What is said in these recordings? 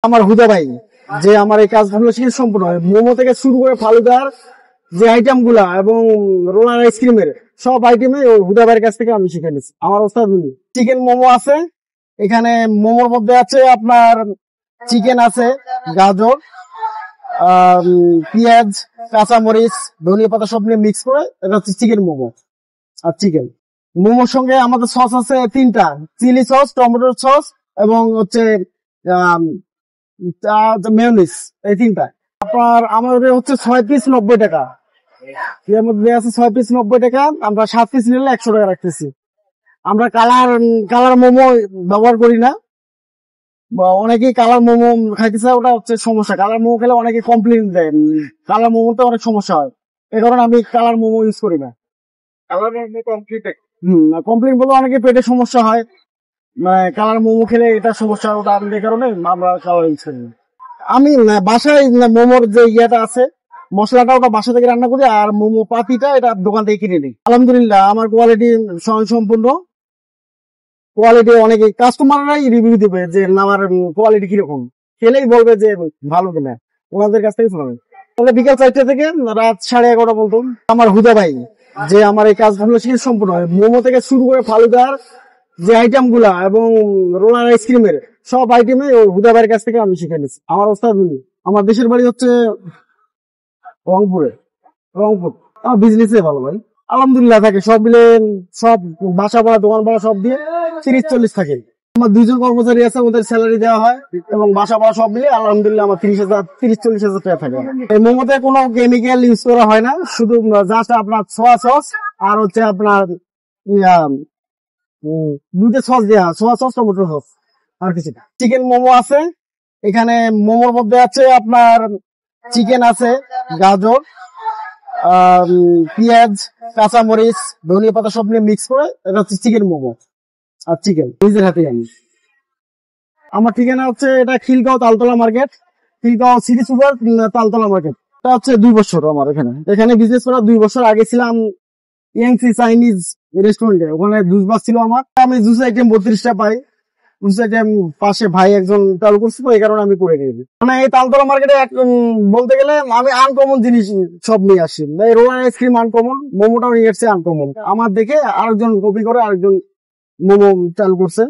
আমার হুদা ভাই যে আমার এই কাজগুলো শিখে সম্পূর্ণ হয় মোমো থেকে শুরু করে ফালুদার যে আইটেম গুলা এবং রোলার আইসক্রিমের সব আইটেমে হুদা ভাইয়ের কাছ থেকে আমি শিখে নিচ্ছি। আমার ওস্তাদ চিকেন মোমো আছে, এখানে মোমোর মধ্যে আছে আপনার চিকেন আছে, গাজর, পেঁয়াজ, কাঁচামরিচ, ধনিয়া পাতা সব নিয়ে মিক্স করে এটা হচ্ছে চিকেন মোমো। আর চিকেন মোমোর সঙ্গে আমাদের সস আছে তিনটা, চিলি সস, টমেটো সস এবং হচ্ছে মেয়োনিজ, এই তিনটা। আপনার আমাদের হচ্ছে 6 পিস 90 টাকা, এর মধ্যে আছে 6 পিস 90 টাকা। আমরা 7 পিস নিলে 100 টাকা রাখতেছি। আমরা কালার মোমো ব্যবহার করি না, অনেকেই কালার মোমো খাইতেছে, ওটা হচ্ছে সমস্যা। কালার মোমো খেলে অনেকে কমপ্লেন দেয়, কালার মোমোতে অনেক সমস্যা হয়, এই কারণে আমি কালার মোমো ইউজ করি না। কমপ্লেন বলতে অনেকে পেটে সমস্যা হয়, কালার মোমো খেলে এটা সমস্যা, ওটা এই কারণে আমরা কালার ইউজ করি না। আমি বাসায় মোমোর যে ইয়েটা আছে মশলাটা ওটা বাসা থেকে রান্না করি, আর মোমো পাতিটা এটা দোকান থেকে কিনে নিই। আলহামদুলিল্লাহ আমার কোয়ালিটি সম্পূর্ণ কোয়ালিটি, অনেকে কাস্টমাররাই রিভিউ দিবে যে আমার কোয়ালিটি কিরকম, খেলেই বলবে যে ভালো কিনা, ওনাদের কাছ থেকে শোনাবে। তাহলে বিকাল 4টা থেকে রাত 11:30 পর্যন্ত আমার হুদা ভাই যে আমার এই কাজগুলো শিখে সম্পূর্ণ হয় মোমো থেকে শুরু করে ফালুদার যে আইটেম গুলা এবং রোলার আইসক্রিমের সব আইটেমে হুদা ভাইয়ের কাছ থেকে আমি শিখে নিচ্ছি। আমার ওস্তাদ আমার দেশের বাড়ি হচ্ছে রংপুর। আমার বিজনেস ভালো ভাই, আলহামদুলিল্লাহ থাকে সব মিলে, সব বাসা ভাড়া দোকান ভাড়া সব দিয়ে 30-40 থাকে। আমার 2জন কর্মচারী আছে, ওদের স্যালারি দেওয়া হয় এবং বাসা ভাড়া সব মিলে আলহামদুলিল্লাহ আমার 30-40 হাজার টাকা থাকে। এই মোমোতে কোনো কেমিক্যাল ইউজ করা হয় না, শুধু জাস্ট আপনার সোয়া সস আর হচ্ছে আপনার দুটো সস দেওয়া, সোয়া সস, টমেটো সস, আর কিছু না। চিকেন মোমো আছে, এখানে মোমোর মধ্যে আছে আপনার চিকেন আছে, গাজর, পেঁয়াজ, কাঁচামরিচ, ধনিয়া পাতা সব নিয়ে মিক্স করে এটা হচ্ছে চিকেন মোমো। আর চিকেন নিজের হাতে আমি। আমার ঠিকানা হচ্ছে এটা Khilgaon Taltala market, Khilgaon city super Taltala market. এটা হচ্ছে 2 বছর আমার এখানে বিজনেস করা। 2 বছর আগে ছিলাম ইয়াংসি চাইনিজ রেস্টুরেন্টে, ওখানে জুস বাস ছিল আমার। আমি জুস আইটেম 32টা পাই, জুস আইটেম পাশে ভাই একজন চালু করছি, তো এই কারণে আমি করে নিয়েছি। মানে এই তালতলা মার্কেটে বলতে গেলে আমি আনকমন জিনিস সব নিয়ে আসি। এই রোলার আইসক্রিম আনকমন, মোমোটাও নিয়ে এসছে আনকমন। আমার দেখে আরেকজন কপি করে আরেকজন মোমো চালু করছে।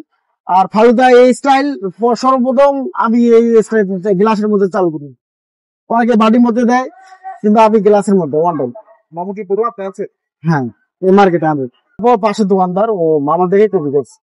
আর ফালুদা এই স্টাইল সর্বপ্রথম আমি এই স্টাইল গ্লাসের মধ্যে চালু করি, অনেকে বাটির মধ্যে দেয় কিন্তু আমি গ্লাসের মধ্যে ওয়ান টাইম। মোমো কি পুরো আপনি আছে? হ্যাঁ, এই মার্কেটে আমি পাশে দোকানদার ও মামা দেখে কপি করছে।